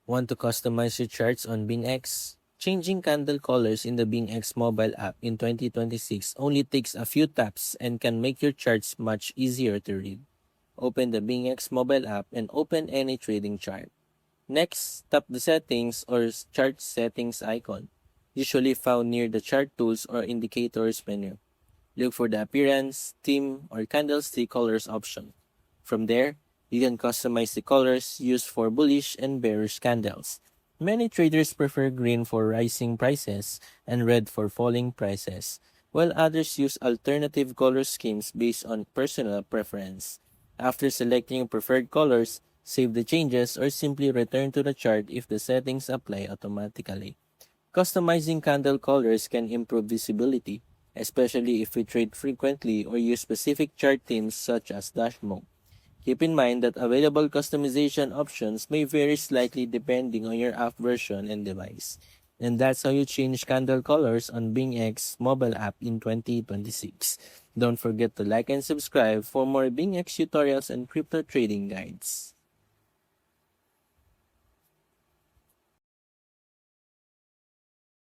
Want to customize your charts on BingX? Changing candle colors in the BingX mobile app in 2026 only takes a few taps and can make your charts much easier to read. Open the BingX mobile app and open any trading chart. Next, tap the Settings or Chart Settings icon, usually found near the Chart Tools or Indicators menu. Look for the Appearance, Theme, or Candlestick Colors option. From there, you can customize the colors used for bullish and bearish candles. Many traders prefer green for rising prices and red for falling prices, while others use alternative color schemes based on personal preference. After selecting your preferred colors, save the changes or simply return to the chart if the settings apply automatically. Customizing candle colors can improve visibility, especially if we trade frequently or use specific chart themes such as dash mode. Keep in mind that available customization options may vary slightly depending on your app version and device. And that's how you change candle colors on BingX mobile app in 2026. Don't forget to like and subscribe for more BingX tutorials and crypto trading guides.